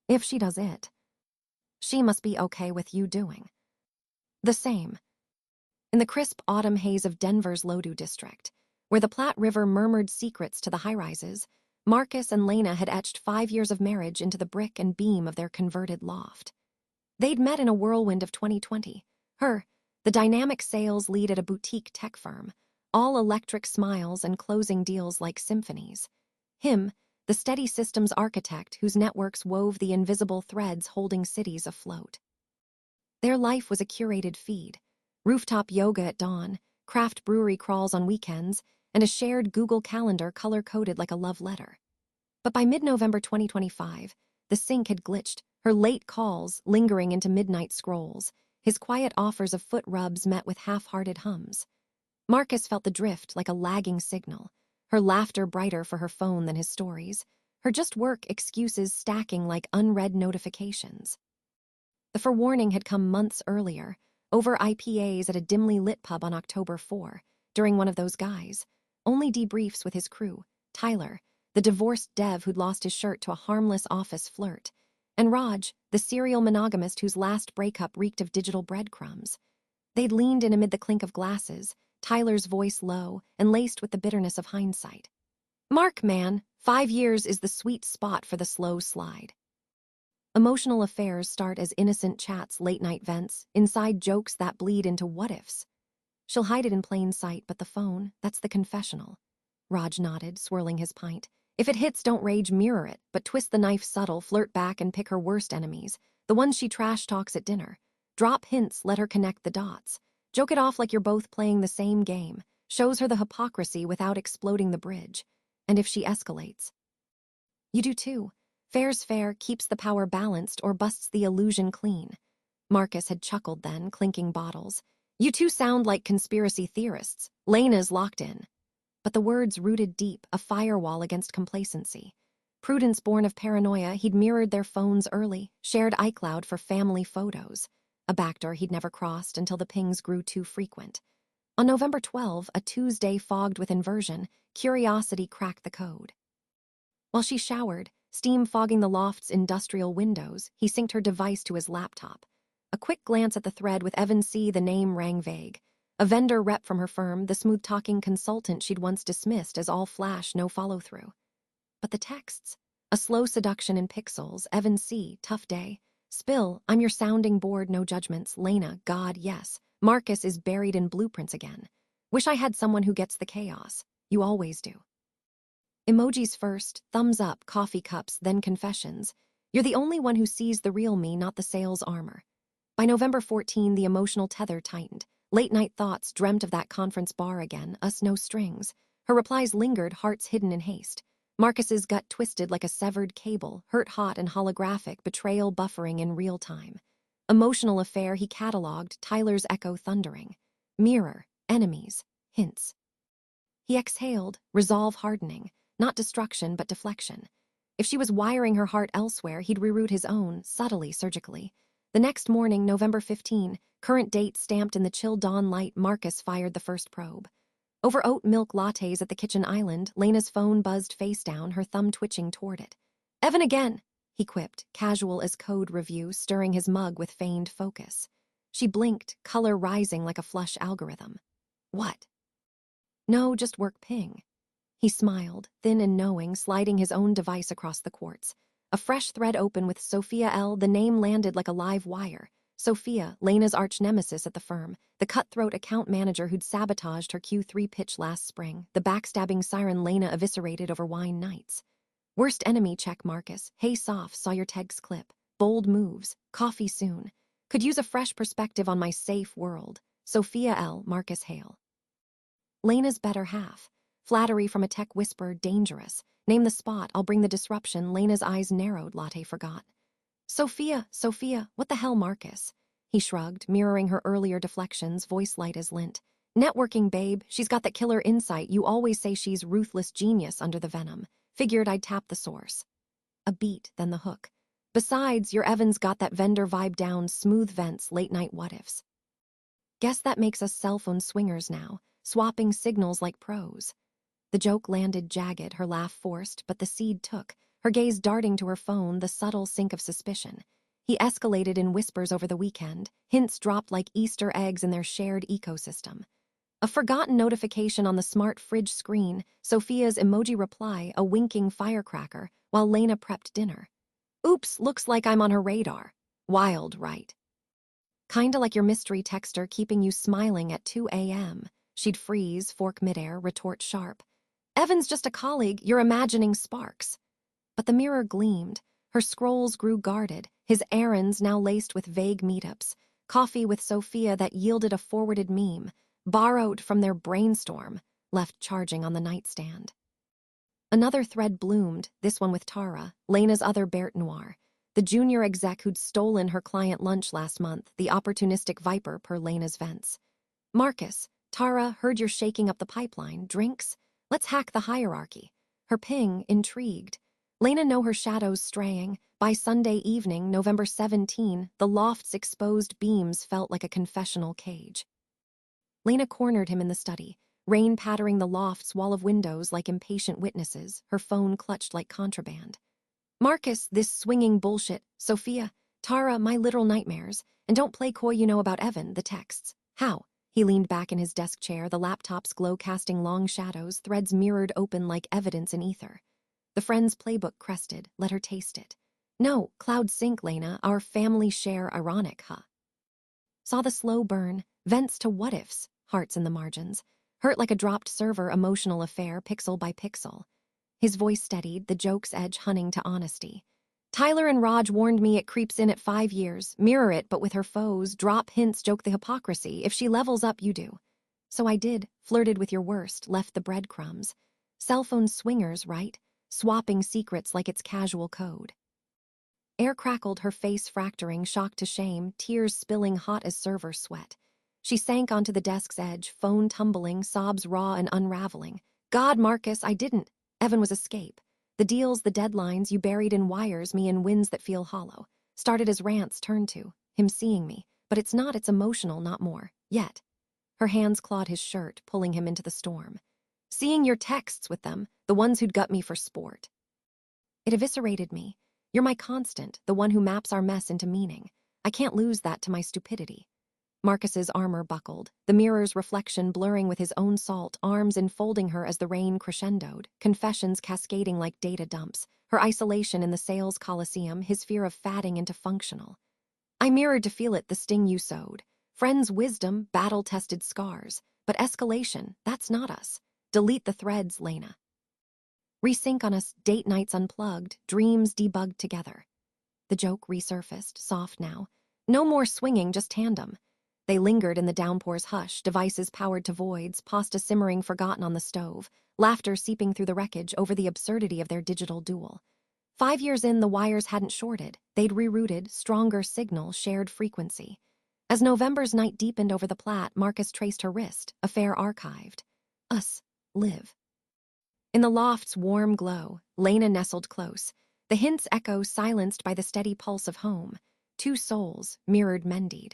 If she does it, she must be okay with you doing the same. In the crisp autumn haze of Denver's Loudoun district, where the Platte River murmured secrets to the high-rises, Marcus and Lena had etched 5 years of marriage into the brick and beam of their converted loft. They'd met in a whirlwind of 2020. Her, the dynamic sales lead at a boutique tech firm, all electric smiles and closing deals like symphonies. Him, the steady systems architect whose networks wove the invisible threads holding cities afloat. Their life was a curated feed: rooftop yoga at dawn, craft brewery crawls on weekends, and a shared Google Calendar color-coded like a love letter. But by mid-November 2025, the sync had glitched, her late calls lingering into midnight scrolls, his quiet offers of foot rubs met with half-hearted hums. Marcus felt the drift like a lagging signal, her laughter brighter for her phone than his stories, her just-work excuses stacking like unread notifications. The forewarning had come months earlier, over IPAs at a dimly lit pub on October 4, during one of those guys. Only debriefs with his crew, Tyler, the divorced dev who'd lost his shirt to a harmless office flirt, and Raj, the serial monogamist whose last breakup reeked of digital breadcrumbs. They'd leaned in amid the clink of glasses, Tyler's voice low and laced with the bitterness of hindsight. "Mark, man, 5 years is the sweet spot for the slow slide." Emotional affairs start as innocent chats, late-night vents, inside jokes that bleed into what-ifs. She'll hide it in plain sight, but the phone, that's the confessional. Raj nodded, swirling his pint. If it hits, don't rage, mirror it, but twist the knife subtle, flirt back and pick her worst enemies, the ones she trash talks at dinner. Drop hints, let her connect the dots. Joke it off like you're both playing the same game. Shows her the hypocrisy without exploding the bridge. And if she escalates, you do too. Fair's fair, keeps the power balanced or busts the illusion clean. Marcus had chuckled then, clinking bottles. You two sound like conspiracy theorists. Lena's locked in. But the words rooted deep, a firewall against complacency. Prudence born of paranoia, he'd mirrored their phones early, shared iCloud for family photos. A backdoor he'd never crossed until the pings grew too frequent. On November 12, a Tuesday fogged with inversion, curiosity cracked the code. While she showered, steam fogging the loft's industrial windows, he synced her device to his laptop. A quick glance at the thread with Evan C., the name rang vague. A vendor rep from her firm, the smooth-talking consultant she'd once dismissed as all flash, no follow-through. But the texts? A slow seduction in pixels, Evan C., tough day. Spill, I'm your sounding board, no judgments. Lena, God, yes. Marcus is buried in blueprints again. Wish I had someone who gets the chaos. You always do. Emojis first, thumbs up, coffee cups, then confessions. You're the only one who sees the real me, not the sales armor. By November 14, the emotional tether tightened. Late-night thoughts dreamt of that conference bar again, us no strings. Her replies lingered, hearts hidden in haste. Marcus's gut twisted like a severed cable, hurt hot and holographic, betrayal buffering in real time. Emotional affair he catalogued, Tyler's echo thundering. Mirror, enemies, hints. He exhaled, resolve hardening. Not destruction, but deflection. If she was wiring her heart elsewhere, he'd reroute his own, subtly, surgically. The next morning, November 15, current date stamped in the chill dawn light, Marcus fired the first probe. Over oat milk lattes at the kitchen island, Lena's phone buzzed face down, her thumb twitching toward it. Evan again, he quipped, casual as code review, stirring his mug with feigned focus. She blinked, color rising like a flush algorithm. What? No, just work ping. He smiled, thin and knowing, sliding his own device across the quartz. A fresh thread open with Sophia L. The name landed like a live wire. Sophia, Lena's arch-nemesis at the firm, the cutthroat account manager who'd sabotaged her Q3 pitch last spring, the backstabbing siren Lena eviscerated over wine nights. Worst enemy, check Marcus. Hey Soph, saw your text clip. Bold moves. Coffee soon. Could use a fresh perspective on my safe world. Sophia L. Marcus Hale. Lena's better half. Flattery from a tech whisper, dangerous. Name the spot, I'll bring the disruption. Lena's eyes narrowed, latte forgot. Sophia, what the hell, Marcus? He shrugged, mirroring her earlier deflections, voice light as lint. Networking, babe, she's got that killer insight. You always say she's ruthless genius under the venom. Figured I'd tap the source. A beat, then the hook. Besides, your Evan's got that vendor vibe down, smooth vents, late-night what-ifs. Guess that makes us cell phone swingers now, swapping signals like pros. The joke landed jagged, her laugh forced, but the seed took. her gaze darting to her phone, the subtle sync of suspicion. He escalated in whispers over the weekend, hints dropped like Easter eggs in their shared ecosystem. A forgotten notification on the smart fridge screen, Sophia's emoji reply, a winking firecracker, while Lena prepped dinner. Oops, looks like I'm on her radar. Wild, right? Kinda like your mystery texter keeping you smiling at 2 a.m. She'd freeze, fork midair, retort sharp. Evan's just a colleague, you're imagining sparks. But the mirror gleamed. Her scrolls grew guarded, his errands now laced with vague meetups, coffee with Sophia that yielded a forwarded meme, borrowed from their brainstorm, left charging on the nightstand. Another thread bloomed, this one with Tara, Lena's other Bête Noire, the junior exec who'd stolen her client lunch last month, the opportunistic viper per Lena's vents. Marcus, Tara, heard you're shaking up the pipeline. Drinks? Let's hack the hierarchy. Her ping, intrigued. Lena know her shadows straying. By Sunday evening, November 17, the loft's exposed beams felt like a confessional cage. Lena cornered him in the study, rain pattering the loft's wall of windows like impatient witnesses, her phone clutched like contraband. Marcus, this swinging bullshit. Sophia, Tara, my literal nightmares. And don't play coy, you know, about Evan, the texts. How? He leaned back in his desk chair, the laptop's glow casting long shadows, threads mirrored open like evidence in ether. The friend's playbook crested, let her taste it. No, cloud sync, Lena, our family share ironic, huh? Saw the slow burn, vents to what-ifs, hearts in the margins. Hurt like a dropped server emotional affair, pixel by pixel. His voice steadied, the joke's edge hunting to honesty. Tyler and Raj warned me it creeps in at 5 years. Mirror it, but with her foes. Drop hints, joke the hypocrisy. If she levels up, you do. So I did, flirted with your worst, left the breadcrumbs. Cell phone swingers, right? Swapping secrets like it's casual code. Air crackled, her face fracturing, shock to shame, tears spilling hot as server sweat. She sank onto the desk's edge, phone tumbling, sobs raw and unraveling. God, Marcus, I didn't. Evan was escape. The deals, the deadlines, you buried in wires, me in winds that feel hollow. Started as rants, turned to him seeing me. But it's not, it's emotional, not more. Yet. Her hands clawed his shirt, pulling him into the storm. Seeing your texts with them, the ones who'd gut me for sport. It eviscerated me. You're my constant, the one who maps our mess into meaning. I can't lose that to my stupidity. Marcus's armor buckled, the mirror's reflection blurring with his own salt, arms enfolding her as the rain crescendoed, confessions cascading like data dumps, her isolation in the sales coliseum, his fear of fatting into functional. I mirrored to feel it, the sting you sowed. Friends' wisdom, battle-tested scars. But escalation, that's not us. Delete the threads, Lena. Resync on us, date nights unplugged, dreams debugged together. The joke resurfaced, soft now. No more swinging, just tandem. They lingered in the downpour's hush, devices powered to voids, pasta simmering forgotten on the stove, laughter seeping through the wreckage over the absurdity of their digital duel. 5 years in, the wires hadn't shorted. They'd rerouted, stronger signal, shared frequency. As November's night deepened over the Platte, Marcus traced her wrist, affair archived. Us, live. In the loft's warm glow, Lena nestled close, the hint's echo silenced by the steady pulse of home. Two souls, mirrored Mendied.